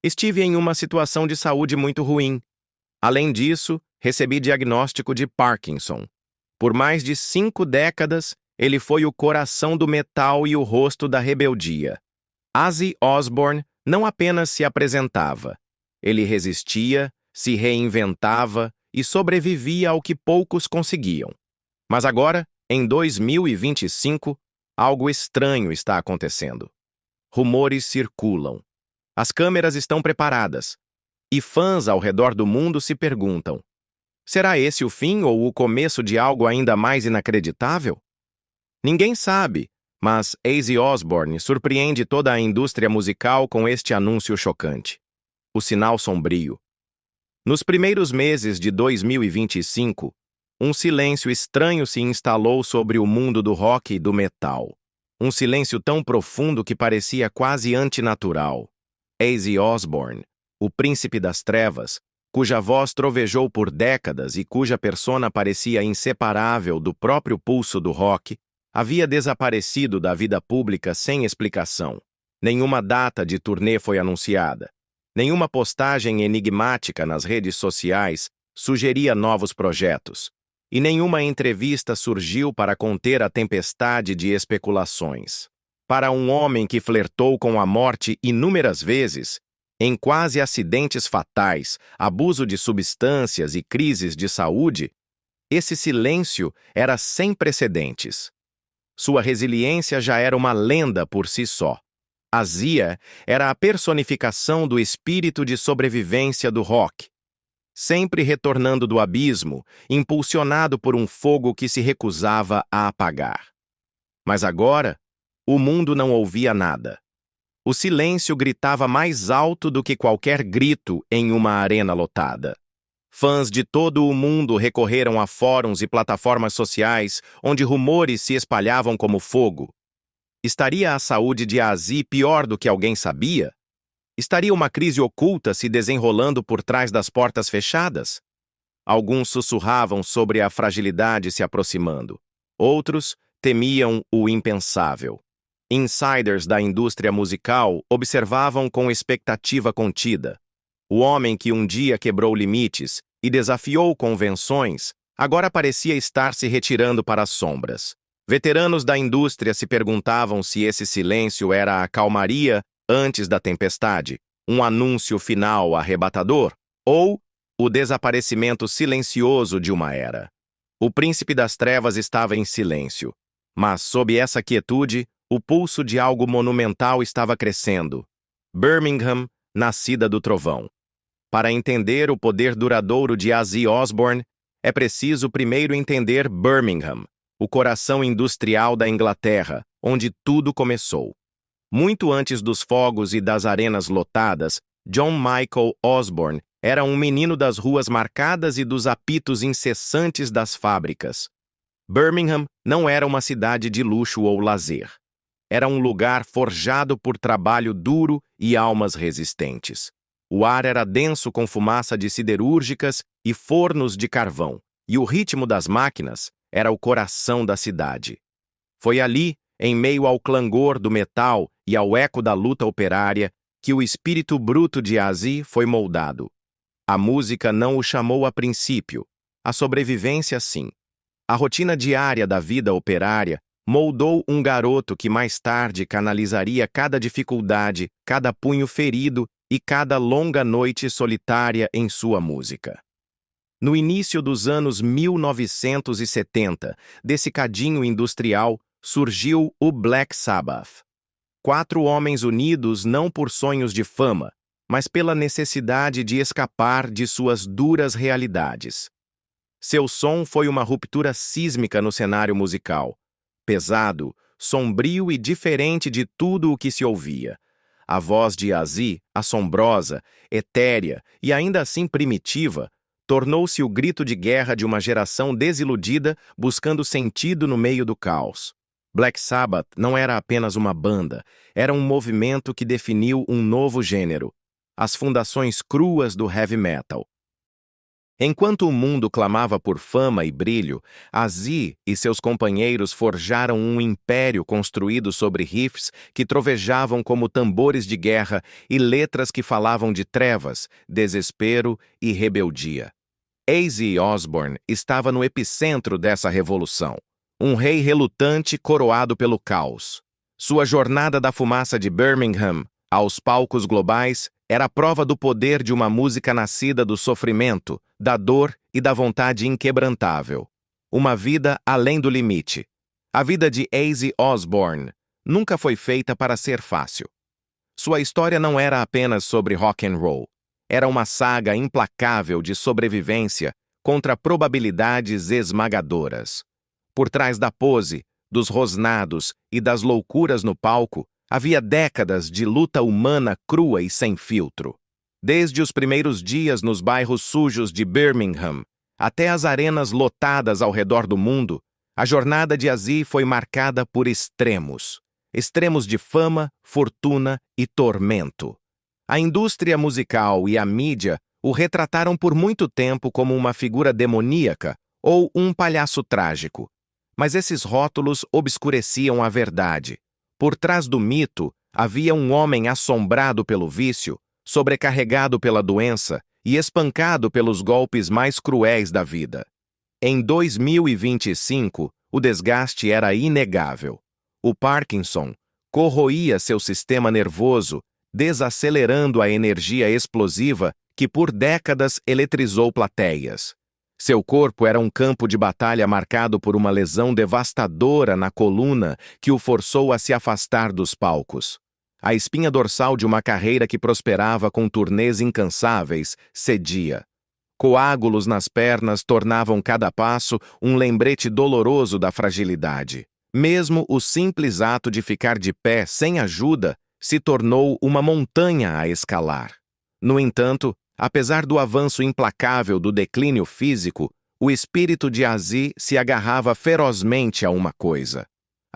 Estive em uma situação de saúde muito ruim. Além disso, recebi diagnóstico de Parkinson. Por mais de 5 décadas, ele foi o coração do metal e o rosto da rebeldia. Ozzy Osbourne não apenas se apresentava. Ele resistia, se reinventava e sobrevivia ao que poucos conseguiam. Mas agora, em 2025, algo estranho está acontecendo. Rumores circulam. As câmeras estão preparadas. E fãs ao redor do mundo se perguntam: será esse o fim ou o começo de algo ainda mais inacreditável? Ninguém sabe, mas Ozzy Osbourne surpreende toda a indústria musical com este anúncio chocante. O sinal sombrio. Nos primeiros meses de 2025, um silêncio estranho se instalou sobre o mundo do rock e do metal. Um silêncio tão profundo que parecia quase antinatural. Ozzy Osbourne, o príncipe das trevas, cuja voz trovejou por décadas e cuja persona parecia inseparável do próprio pulso do rock, havia desaparecido da vida pública sem explicação. Nenhuma data de turnê foi anunciada. Nenhuma postagem enigmática nas redes sociais sugeria novos projetos. E nenhuma entrevista surgiu para conter a tempestade de especulações. Para um homem que flertou com a morte inúmeras vezes, em quase acidentes fatais, abuso de substâncias e crises de saúde, esse silêncio era sem precedentes. Sua resiliência já era uma lenda por si só. Azia era a personificação do espírito de sobrevivência do rock, sempre retornando do abismo, impulsionado por um fogo que se recusava a apagar. Mas agora, o mundo não ouvia nada. O silêncio gritava mais alto do que qualquer grito em uma arena lotada. Fãs de todo o mundo recorreram a fóruns e plataformas sociais onde rumores se espalhavam como fogo. Estaria a saúde de Ozzy pior do que alguém sabia? Estaria uma crise oculta se desenrolando por trás das portas fechadas? Alguns sussurravam sobre a fragilidade se aproximando. Outros temiam o impensável. Insiders da indústria musical observavam com expectativa contida. O homem que um dia quebrou limites e desafiou convenções, agora parecia estar se retirando para as sombras. Veteranos da indústria se perguntavam se esse silêncio era a calmaria antes da tempestade, um anúncio final arrebatador, ou o desaparecimento silencioso de uma era. O príncipe das trevas estava em silêncio, mas sob essa quietude, o pulso de algo monumental estava crescendo. Birmingham, nascida do trovão. Para entender o poder duradouro de Ozzy Osbourne, é preciso primeiro entender Birmingham, o coração industrial da Inglaterra, onde tudo começou. Muito antes dos fogos e das arenas lotadas, John Michael Osbourne era um menino das ruas marcadas e dos apitos incessantes das fábricas. Birmingham não era uma cidade de luxo ou lazer. Era um lugar forjado por trabalho duro e almas resistentes. O ar era denso com fumaça de siderúrgicas e fornos de carvão, e o ritmo das máquinas era o coração da cidade. Foi ali, em meio ao clangor do metal e ao eco da luta operária, que o espírito bruto de Ozzy foi moldado. A música não o chamou a princípio, a sobrevivência sim. A rotina diária da vida operária moldou um garoto que mais tarde canalizaria cada dificuldade, cada punho ferido e cada longa noite solitária em sua música. No início dos anos 1970, desse cadinho industrial, surgiu o Black Sabbath. 4 homens unidos não por sonhos de fama, mas pela necessidade de escapar de suas duras realidades. Seu som foi uma ruptura sísmica no cenário musical. Pesado, sombrio e diferente de tudo o que se ouvia. A voz de Ozzy, assombrosa, etérea e ainda assim primitiva, tornou-se o grito de guerra de uma geração desiludida buscando sentido no meio do caos. Black Sabbath não era apenas uma banda, era um movimento que definiu um novo gênero, as fundações cruas do heavy metal. Enquanto o mundo clamava por fama e brilho, Aziz e seus companheiros forjaram um império construído sobre riffs que trovejavam como tambores de guerra e letras que falavam de trevas, desespero e rebeldia. Ozzy Osbourne estava no epicentro dessa revolução, um rei relutante coroado pelo caos. Sua jornada da fumaça de Birmingham aos palcos globais era a prova do poder de uma música nascida do sofrimento, da dor e da vontade inquebrantável. Uma vida além do limite. A vida de Ozzy Osbourne nunca foi feita para ser fácil. Sua história não era apenas sobre rock and roll. Era uma saga implacável de sobrevivência contra probabilidades esmagadoras. Por trás da pose, dos rosnados e das loucuras no palco, havia décadas de luta humana crua e sem filtro. Desde os primeiros dias nos bairros sujos de Birmingham até as arenas lotadas ao redor do mundo, a jornada de Aziz foi marcada por extremos. Extremos de fama, fortuna e tormento. A indústria musical e a mídia o retrataram por muito tempo como uma figura demoníaca ou um palhaço trágico. Mas esses rótulos obscureciam a verdade. Por trás do mito, havia um homem assombrado pelo vício, sobrecarregado pela doença e espancado pelos golpes mais cruéis da vida. Em 2025, o desgaste era inegável. O Parkinson corroía seu sistema nervoso, desacelerando a energia explosiva que por décadas eletrizou plateias. Seu corpo era um campo de batalha marcado por uma lesão devastadora na coluna que o forçou a se afastar dos palcos. A espinha dorsal de uma carreira que prosperava com turnês incansáveis cedia. Coágulos nas pernas tornavam cada passo um lembrete doloroso da fragilidade. Mesmo o simples ato de ficar de pé sem ajuda se tornou uma montanha a escalar. No entanto, apesar do avanço implacável do declínio físico, o espírito de Aziz se agarrava ferozmente a uma coisa.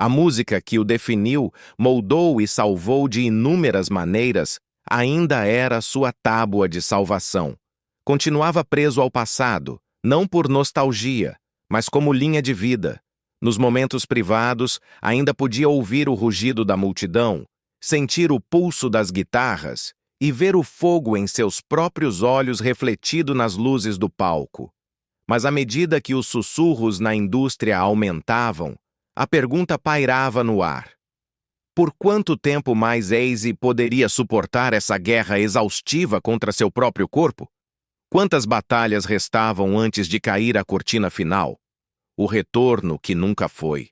A música que o definiu, moldou e salvou de inúmeras maneiras, ainda era sua tábua de salvação. Continuava preso ao passado, não por nostalgia, mas como linha de vida. Nos momentos privados, ainda podia ouvir o rugido da multidão, sentir o pulso das guitarras e ver o fogo em seus próprios olhos refletido nas luzes do palco. Mas à medida que os sussurros na indústria aumentavam, a pergunta pairava no ar. Por quanto tempo mais Ozzy poderia suportar essa guerra exaustiva contra seu próprio corpo? Quantas batalhas restavam antes de cair a cortina final? O retorno que nunca foi.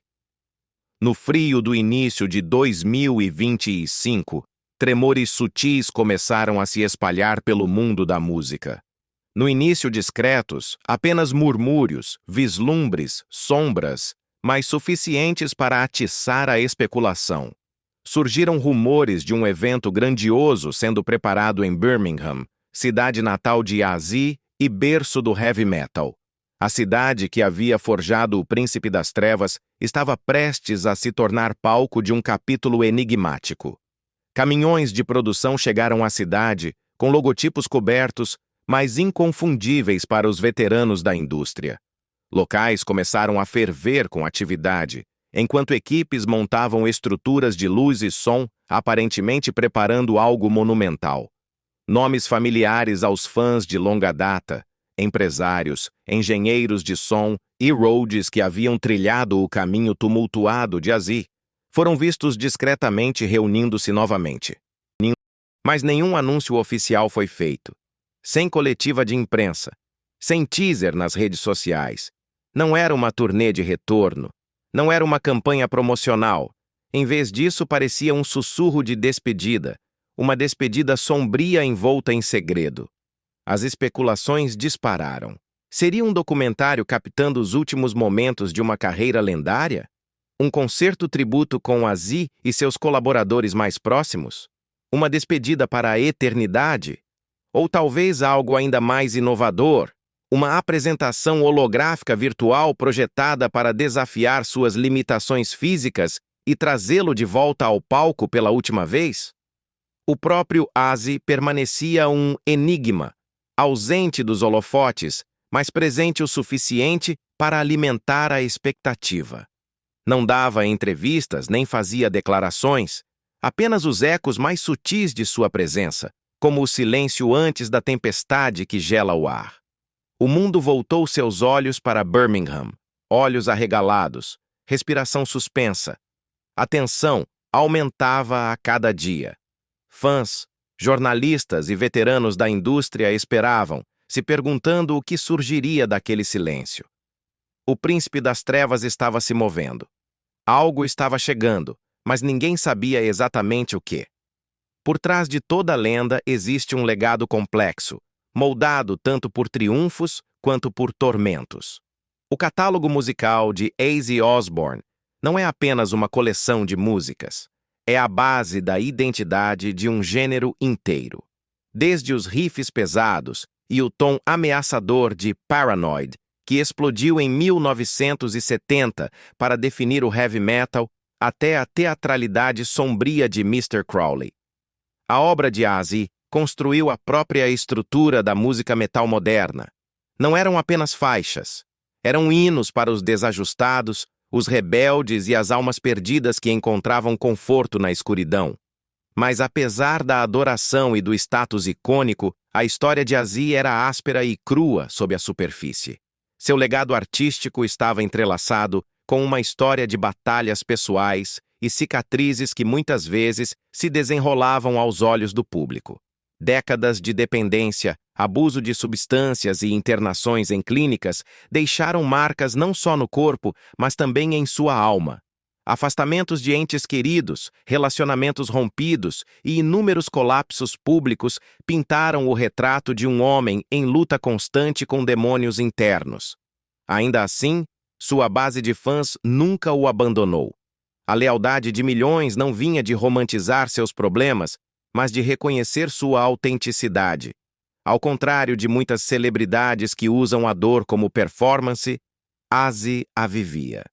No frio do início de 2025, tremores sutis começaram a se espalhar pelo mundo da música. No início discretos, apenas murmúrios, vislumbres, sombras, mas suficientes para atiçar a especulação. Surgiram rumores de um evento grandioso sendo preparado em Birmingham, cidade natal de Aziz e berço do heavy metal. A cidade que havia forjado o Príncipe das Trevas estava prestes a se tornar palco de um capítulo enigmático. Caminhões de produção chegaram à cidade, com logotipos cobertos, mas inconfundíveis para os veteranos da indústria. Locais começaram a ferver com atividade, enquanto equipes montavam estruturas de luz e som, aparentemente preparando algo monumental. Nomes familiares aos fãs de longa data, empresários, engenheiros de som e roadies que haviam trilhado o caminho tumultuado de Aziz, foram vistos discretamente reunindo-se novamente. Mas nenhum anúncio oficial foi feito. Sem coletiva de imprensa, sem teaser nas redes sociais. Não era uma turnê de retorno, não era uma campanha promocional. Em vez disso, parecia um sussurro de despedida, uma despedida sombria envolta em segredo. As especulações dispararam. Seria um documentário captando os últimos momentos de uma carreira lendária? Um concerto tributo com Aziz e seus colaboradores mais próximos? Uma despedida para a eternidade? Ou talvez algo ainda mais inovador? Uma apresentação holográfica virtual projetada para desafiar suas limitações físicas e trazê-lo de volta ao palco pela última vez? O próprio Aziz permanecia um enigma, ausente dos holofotes, mas presente o suficiente para alimentar a expectativa. Não dava entrevistas nem fazia declarações, apenas os ecos mais sutis de sua presença, como o silêncio antes da tempestade que gela o ar. O mundo voltou seus olhos para Birmingham, olhos arregalados, respiração suspensa. A tensão aumentava a cada dia. Fãs, jornalistas e veteranos da indústria esperavam, se perguntando o que surgiria daquele silêncio. O príncipe das trevas estava se movendo. Algo estava chegando, mas ninguém sabia exatamente o que. Por trás de toda lenda existe um legado complexo, moldado tanto por triunfos quanto por tormentos. O catálogo musical de Ozzy Osbourne não é apenas uma coleção de músicas, é a base da identidade de um gênero inteiro. Desde os riffs pesados e o tom ameaçador de Paranoid, que explodiu em 1970 para definir o heavy metal, até a teatralidade sombria de Mr. Crowley. A obra de Ozzy construiu a própria estrutura da música metal moderna. Não eram apenas faixas, eram hinos para os desajustados, os rebeldes e as almas perdidas que encontravam conforto na escuridão. Mas apesar da adoração e do status icônico, a história de Ozzy era áspera e crua sob a superfície. Seu legado artístico estava entrelaçado com uma história de batalhas pessoais e cicatrizes que muitas vezes se desenrolavam aos olhos do público. Décadas de dependência, abuso de substâncias e internações em clínicas deixaram marcas não só no corpo, mas também em sua alma. Afastamentos de entes queridos, relacionamentos rompidos e inúmeros colapsos públicos pintaram o retrato de um homem em luta constante com demônios internos. Ainda assim, sua base de fãs nunca o abandonou. A lealdade de milhões não vinha de romantizar seus problemas, mas de reconhecer sua autenticidade. Ao contrário de muitas celebridades que usam a dor como performance, Ozzy a vivia.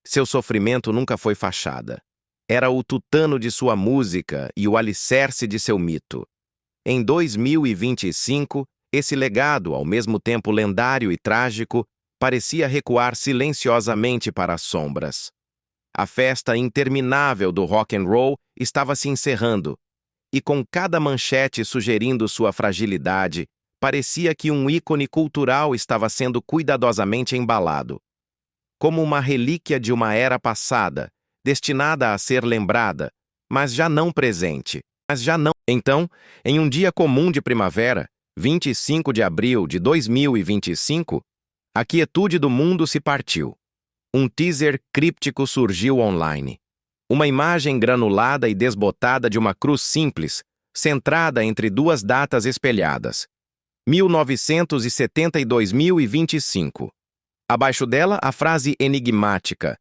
Seu sofrimento nunca foi fachada. Era o tutano de sua música e o alicerce de seu mito. Em 2025, esse legado, ao mesmo tempo lendário e trágico, parecia recuar silenciosamente para as sombras. A festa interminável do rock and roll estava se encerrando, e com cada manchete sugerindo sua fragilidade, parecia que um ícone cultural estava sendo cuidadosamente embalado. Como uma relíquia de uma era passada, destinada a ser lembrada, mas já não presente. Então, em um dia comum de primavera, 25 de abril de 2025, a quietude do mundo se partiu. Um teaser críptico surgiu online. Uma imagem granulada e desbotada de uma cruz simples, centrada entre duas datas espelhadas. 1970 e 2025. Abaixo dela, a frase enigmática: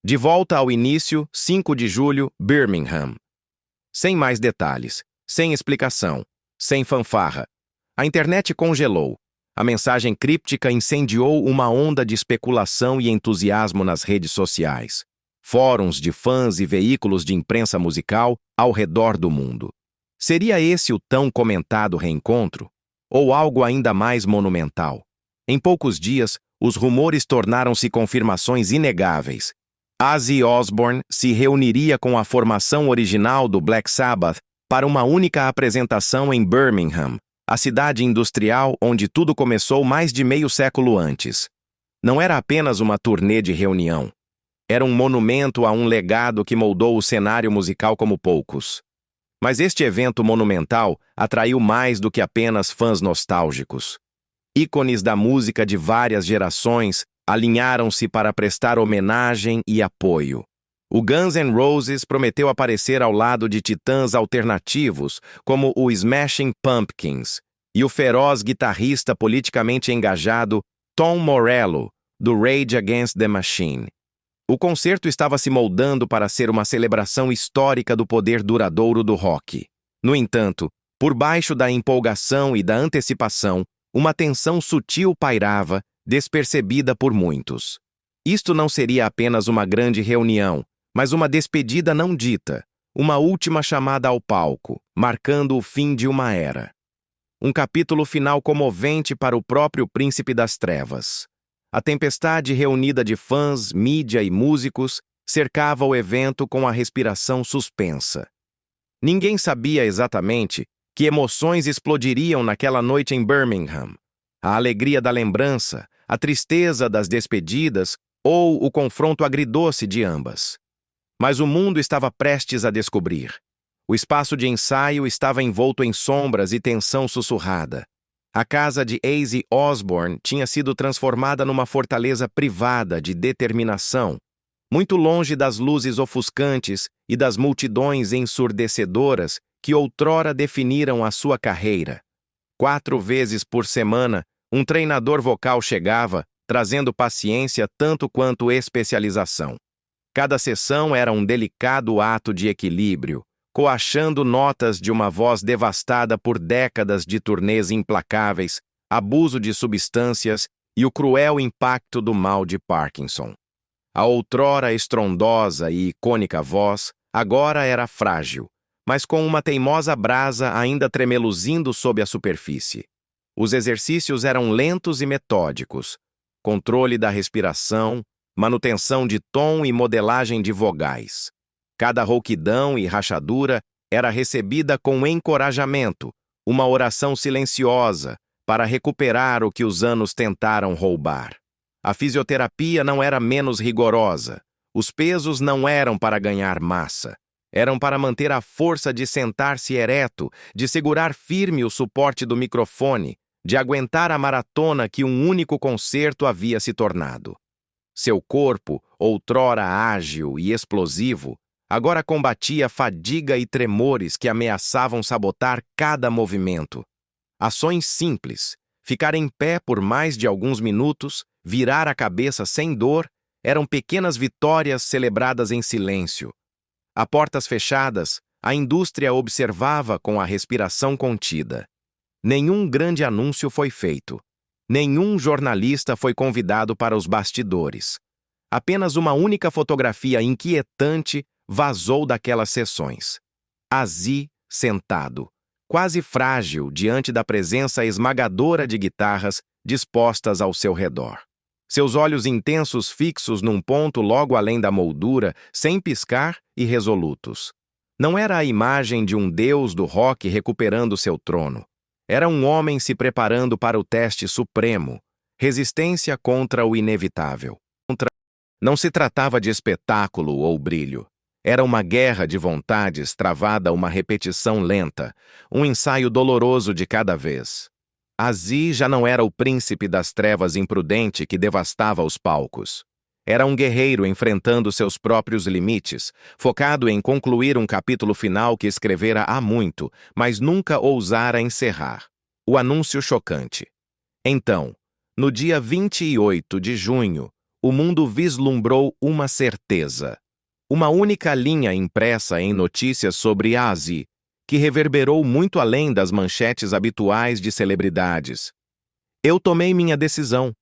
de volta ao início, 5 de julho, Birmingham. Sem mais detalhes, sem explicação, sem fanfarra. A internet congelou. A mensagem críptica incendiou uma onda de especulação e entusiasmo nas redes sociais, fóruns de fãs e veículos de imprensa musical ao redor do mundo. Seria esse o tão comentado reencontro? Ou algo ainda mais monumental? Em poucos dias, os rumores tornaram-se confirmações inegáveis. Ozzy Osbourne se reuniria com a formação original do Black Sabbath para uma única apresentação em Birmingham, a cidade industrial onde tudo começou mais de meio século antes. Não era apenas uma turnê de reunião. Era um monumento a um legado que moldou o cenário musical como poucos. Mas este evento monumental atraiu mais do que apenas fãs nostálgicos. Ícones da música de várias gerações alinharam-se para prestar homenagem e apoio. O Guns N' Roses prometeu aparecer ao lado de titãs alternativos como o Smashing Pumpkins e o feroz guitarrista politicamente engajado Tom Morello, do Rage Against the Machine. O concerto estava se moldando para ser uma celebração histórica do poder duradouro do rock. No entanto, por baixo da empolgação e da antecipação, uma tensão sutil pairava, despercebida por muitos. Isto não seria apenas uma grande reunião, mas uma despedida não dita, uma última chamada ao palco, marcando o fim de uma era. Um capítulo final comovente para o próprio Príncipe das Trevas. A tempestade reunida de fãs, mídia e músicos cercava o evento com a respiração suspensa. Ninguém sabia exatamente que emoções explodiriam naquela noite em Birmingham. A alegria da lembrança, a tristeza das despedidas ou o confronto agridoce de ambas. Mas o mundo estava prestes a descobrir. O espaço de ensaio estava envolto em sombras e tensão sussurrada. A casa de Ozzy Osbourne tinha sido transformada numa fortaleza privada de determinação, muito longe das luzes ofuscantes e das multidões ensurdecedoras que outrora definiram a sua carreira. 4 vezes por semana, um treinador vocal chegava, trazendo paciência tanto quanto especialização. Cada sessão era um delicado ato de equilíbrio, coachando notas de uma voz devastada por décadas de turnês implacáveis, abuso de substâncias e o cruel impacto do mal de Parkinson. A outrora estrondosa e icônica voz agora era frágil, mas com uma teimosa brasa ainda tremeluzindo sob a superfície. Os exercícios eram lentos e metódicos, controle da respiração, manutenção de tom e modelagem de vogais. Cada rouquidão e rachadura era recebida com encorajamento, uma oração silenciosa para recuperar o que os anos tentaram roubar. A fisioterapia não era menos rigorosa. Os pesos não eram para ganhar massa. Eram para manter a força de sentar-se ereto, de segurar firme o suporte do microfone, de aguentar a maratona que um único concerto havia se tornado. Seu corpo, outrora ágil e explosivo, agora combatia fadiga e tremores que ameaçavam sabotar cada movimento. Ações simples, ficar em pé por mais de alguns minutos, virar a cabeça sem dor, eram pequenas vitórias celebradas em silêncio. A portas fechadas, a indústria observava com a respiração contida. Nenhum grande anúncio foi feito. Nenhum jornalista foi convidado para os bastidores. Apenas uma única fotografia inquietante vazou daquelas sessões. Ozzy sentado, quase frágil diante da presença esmagadora de guitarras dispostas ao seu redor. Seus olhos intensos fixos num ponto logo além da moldura, sem piscar e resolutos. Não era a imagem de um deus do rock recuperando seu trono. Era um homem se preparando para o teste supremo, resistência contra o inevitável. Não se tratava de espetáculo ou brilho. Era uma guerra de vontades travada a uma repetição lenta, um ensaio doloroso de cada vez. Ozzy já não era o príncipe das trevas imprudente que devastava os palcos. Era um guerreiro enfrentando seus próprios limites, focado em concluir um capítulo final que escrevera há muito, mas nunca ousara encerrar. O anúncio chocante. Então, no dia 28 de junho, o mundo vislumbrou uma certeza. Uma única linha impressa em notícias sobre Ozzy, que reverberou muito além das manchetes habituais de celebridades. Eu tomei minha decisão.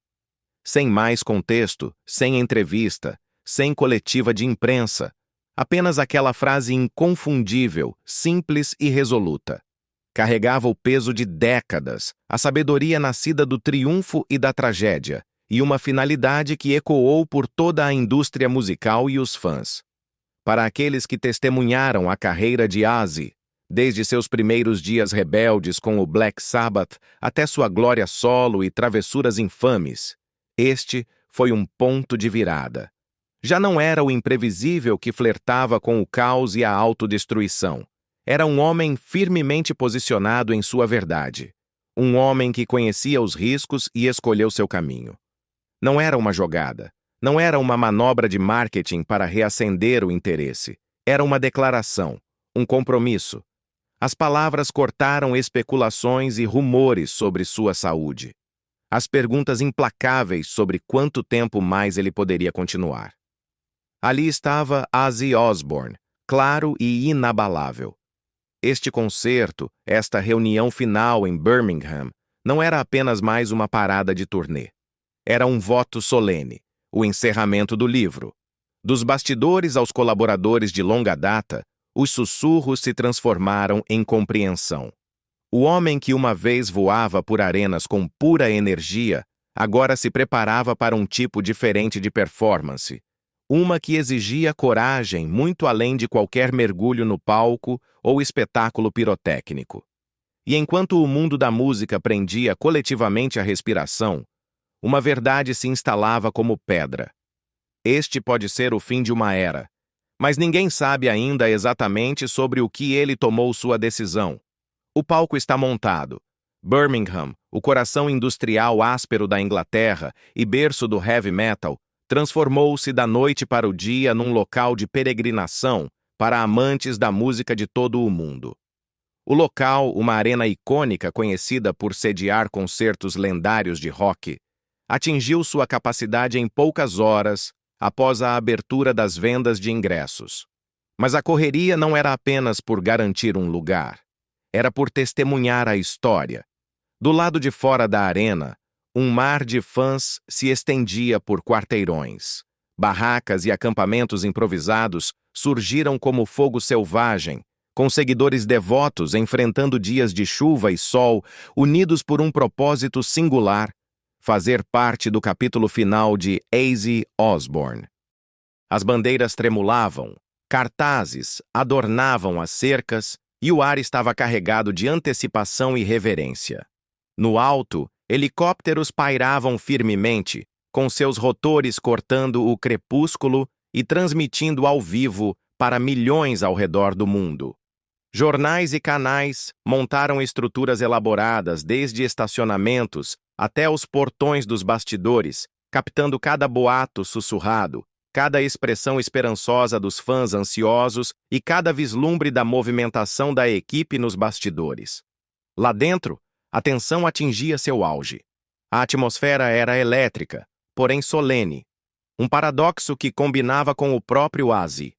Sem mais contexto, sem entrevista, sem coletiva de imprensa. Apenas aquela frase inconfundível, simples e resoluta. Carregava o peso de décadas, a sabedoria nascida do triunfo e da tragédia, e uma finalidade que ecoou por toda a indústria musical e os fãs. Para aqueles que testemunharam a carreira de Ozzy, desde seus primeiros dias rebeldes com o Black Sabbath até sua glória solo e travessuras infames, este foi um ponto de virada. Já não era o imprevisível que flertava com o caos e a autodestruição. Era um homem firmemente posicionado em sua verdade. Um homem que conhecia os riscos e escolheu seu caminho. Não era uma jogada. Não era uma manobra de marketing para reacender o interesse. Era uma declaração, um compromisso. As palavras cortaram especulações e rumores sobre sua saúde. As perguntas implacáveis sobre quanto tempo mais ele poderia continuar. Ali estava Ozzy Osbourne, claro e inabalável. Este concerto, esta reunião final em Birmingham, não era apenas mais uma parada de turnê. Era um voto solene, o encerramento do livro. Dos bastidores aos colaboradores de longa data, os sussurros se transformaram em compreensão. O homem que uma vez voava por arenas com pura energia, agora se preparava para um tipo diferente de performance. Uma que exigia coragem muito além de qualquer mergulho no palco ou espetáculo pirotécnico. E enquanto o mundo da música prendia coletivamente a respiração, uma verdade se instalava como pedra. Este pode ser o fim de uma era, mas ninguém sabe ainda exatamente sobre o que ele tomou sua decisão. O palco está montado. Birmingham, o coração industrial áspero da Inglaterra e berço do heavy metal, transformou-se da noite para o dia num local de peregrinação para amantes da música de todo o mundo. O local, uma arena icônica conhecida por sediar concertos lendários de rock, atingiu sua capacidade em poucas horas após a abertura das vendas de ingressos. Mas a correria não era apenas por garantir um lugar. Era por testemunhar a história. Do lado de fora da arena, um mar de fãs se estendia por quarteirões. Barracas e acampamentos improvisados surgiram como fogo selvagem, com seguidores devotos enfrentando dias de chuva e sol, unidos por um propósito singular: fazer parte do capítulo final de Ozzy Osbourne. As bandeiras tremulavam, cartazes adornavam as cercas e o ar estava carregado de antecipação e reverência. No alto, helicópteros pairavam firmemente, com seus rotores cortando o crepúsculo e transmitindo ao vivo para milhões ao redor do mundo. Jornais e canais montaram estruturas elaboradas desde estacionamentos até os portões dos bastidores, captando cada boato sussurrado, cada expressão esperançosa dos fãs ansiosos e cada vislumbre da movimentação da equipe nos bastidores. Lá dentro, a tensão atingia seu auge. A atmosfera era elétrica, porém solene, um paradoxo que combinava com o próprio Ozzy.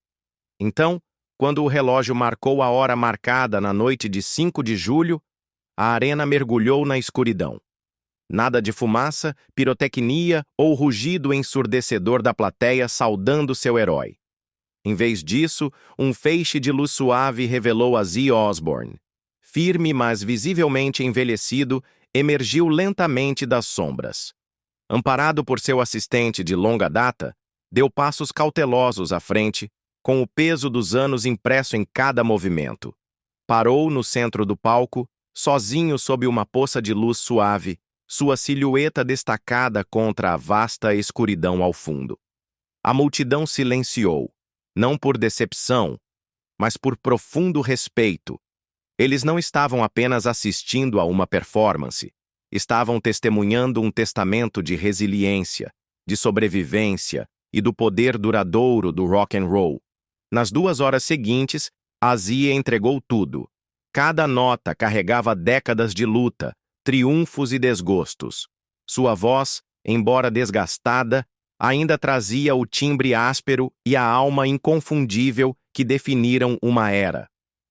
Então, quando o relógio marcou a hora marcada na noite de 5 de julho, a arena mergulhou na escuridão. Nada de fumaça, pirotecnia ou rugido ensurdecedor da plateia saudando seu herói. Em vez disso, um feixe de luz suave revelou Ozzy Osbourne. Firme, mas visivelmente envelhecido, emergiu lentamente das sombras. Amparado por seu assistente de longa data, deu passos cautelosos à frente, com o peso dos anos impresso em cada movimento. Parou no centro do palco, sozinho sob uma poça de luz suave, sua silhueta destacada contra a vasta escuridão ao fundo. A multidão silenciou, não por decepção, mas por profundo respeito. Eles não estavam apenas assistindo a uma performance, estavam testemunhando um testamento de resiliência, de sobrevivência e do poder duradouro do rock and roll. Nas 2 horas seguintes, Ozzy entregou tudo. Cada nota carregava décadas de luta, triunfos e desgostos. Sua voz, embora desgastada, ainda trazia o timbre áspero e a alma inconfundível que definiram uma era.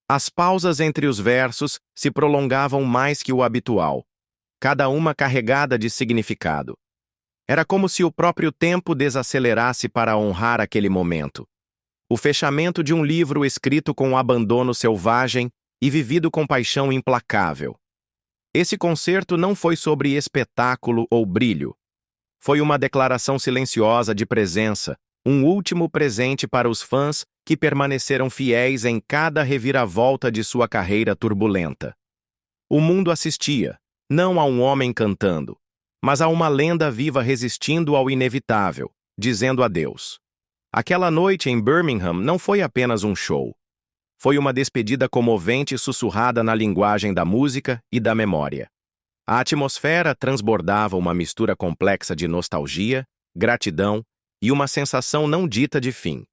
As pausas entre os versos se prolongavam mais que o habitual, cada uma carregada de significado. Era como se o próprio tempo desacelerasse para honrar aquele momento. O fechamento de um livro escrito com abandono selvagem e vivido com paixão implacável. Esse concerto não foi sobre espetáculo ou brilho. Foi uma declaração silenciosa de presença, um último presente para os fãs que permaneceram fiéis em cada reviravolta de sua carreira turbulenta. O mundo assistia, não a um homem cantando, mas a uma lenda viva resistindo ao inevitável, dizendo adeus. Aquela noite em Birmingham não foi apenas um show. Foi uma despedida comovente sussurrada na linguagem da música e da memória. A atmosfera transbordava uma mistura complexa de nostalgia, gratidão e uma sensação não dita de fim.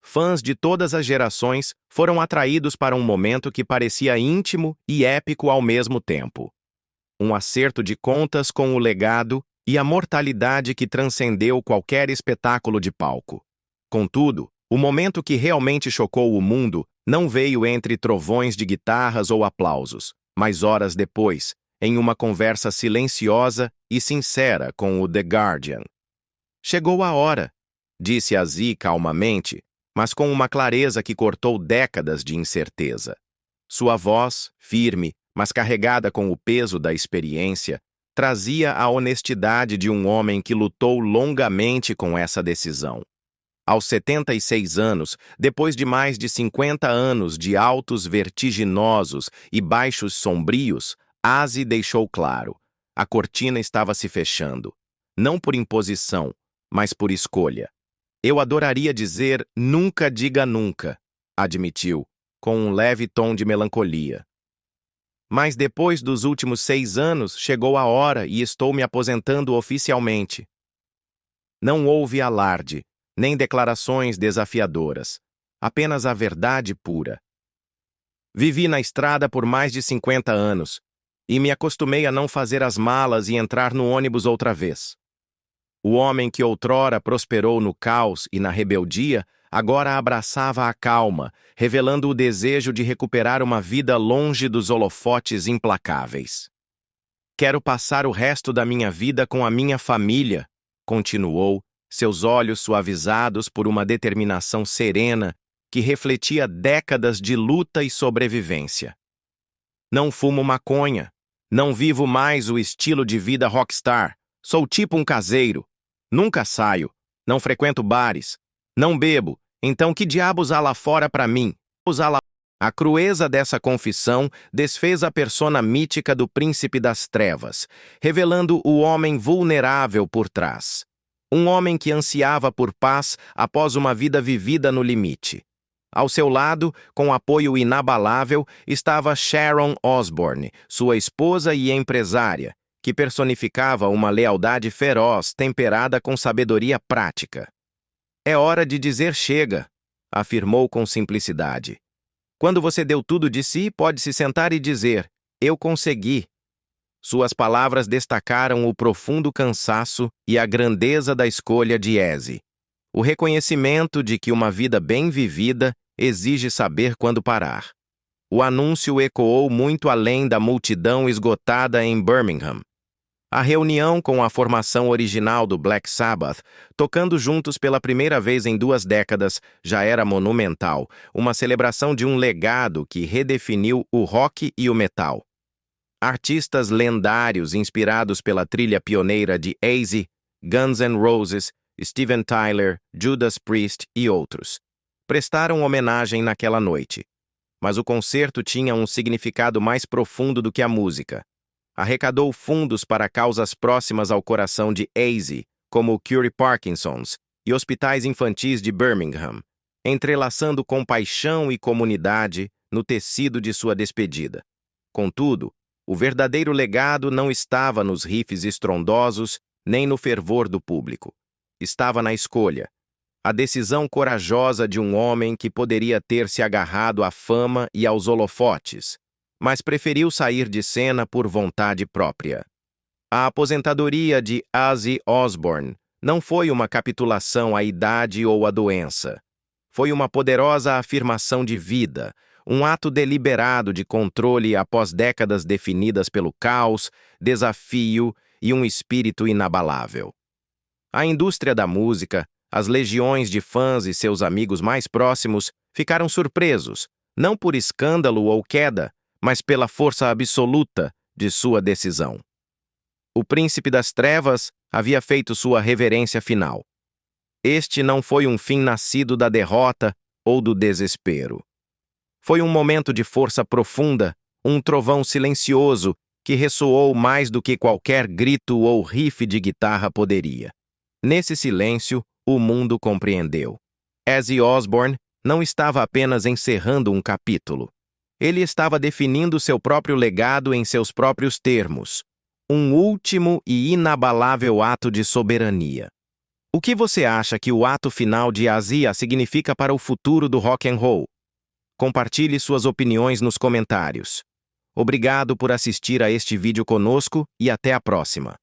Fãs de todas as gerações foram atraídos para um momento que parecia íntimo e épico ao mesmo tempo. Um acerto de contas com o legado e a mortalidade que transcendeu qualquer espetáculo de palco. Contudo, o momento que realmente chocou o mundo não veio entre trovões de guitarras ou aplausos, mas horas depois, em uma conversa silenciosa e sincera com o The Guardian. Chegou a hora, disse Ozzy calmamente, mas com uma clareza que cortou décadas de incerteza. Sua voz, firme, mas carregada com o peso da experiência, trazia a honestidade de um homem que lutou longamente com essa decisão. Aos 76 anos, depois de mais de 50 anos de altos vertiginosos e baixos sombrios, Ozzy deixou claro: a cortina estava se fechando. Não por imposição, mas por escolha. Eu adoraria dizer nunca diga nunca, admitiu, com um leve tom de melancolia. Mas depois dos últimos 6 anos, chegou a hora e estou me aposentando oficialmente. Não houve alarde, nem declarações desafiadoras. Apenas a verdade pura. Vivi na estrada por mais de 50 anos, e me acostumei a não fazer as malas e entrar no ônibus outra vez. O homem que outrora prosperou no caos e na rebeldia, agora abraçava a calma, revelando o desejo de recuperar uma vida longe dos holofotes implacáveis. Quero passar o resto da minha vida com a minha família, continuou, seus olhos suavizados por uma determinação serena que refletia décadas de luta e sobrevivência. Não fumo maconha, não vivo mais o estilo de vida rockstar, sou tipo um caseiro. Nunca saio, não frequento bares, não bebo, então que diabos há lá fora para mim? A crueza dessa confissão desfez a persona mítica do príncipe das trevas, revelando o homem vulnerável por trás. Um homem que ansiava por paz após uma vida vivida no limite. Ao seu lado, com apoio inabalável, estava Sharon Osbourne, sua esposa e empresária, que personificava uma lealdade feroz temperada com sabedoria prática. É hora de dizer chega, afirmou com simplicidade. Quando você deu tudo de si, pode se sentar e dizer, eu consegui. Suas palavras destacaram o profundo cansaço e a grandeza da escolha de Ozzy. O reconhecimento de que uma vida bem vivida exige saber quando parar. O anúncio ecoou muito além da multidão esgotada em Birmingham. A reunião com a formação original do Black Sabbath, tocando juntos pela primeira vez em 2 décadas, já era monumental, uma celebração de um legado que redefiniu o rock e o metal. Artistas lendários inspirados pela trilha pioneira de Ozzy, Guns N' Roses, Steven Tyler, Judas Priest e outros prestaram homenagem naquela noite. Mas o concerto tinha um significado mais profundo do que a música. Arrecadou fundos para causas próximas ao coração de Ozzy, como o Cure Parkinson's e hospitais infantis de Birmingham, entrelaçando compaixão e comunidade no tecido de sua despedida. Contudo, o verdadeiro legado não estava nos riffs estrondosos nem no fervor do público. Estava na escolha. A decisão corajosa de um homem que poderia ter se agarrado à fama e aos holofotes, mas preferiu sair de cena por vontade própria. A aposentadoria de Ozzy Osbourne não foi uma capitulação à idade ou à doença. Foi uma poderosa afirmação de vida, um ato deliberado de controle após décadas definidas pelo caos, desafio e um espírito inabalável. A indústria da música, as legiões de fãs e seus amigos mais próximos ficaram surpresos, não por escândalo ou queda, mas pela força absoluta de sua decisão. O príncipe das trevas havia feito sua reverência final. Este não foi um fim nascido da derrota ou do desespero. Foi um momento de força profunda, um trovão silencioso que ressoou mais do que qualquer grito ou riff de guitarra poderia. Nesse silêncio, o mundo compreendeu. Ozzy Osbourne não estava apenas encerrando um capítulo. Ele estava definindo seu próprio legado em seus próprios termos. Um último e inabalável ato de soberania. O que você acha que o ato final de Ozzy significa para o futuro do rock and roll? Compartilhe suas opiniões nos comentários. Obrigado por assistir a este vídeo conosco e até a próxima.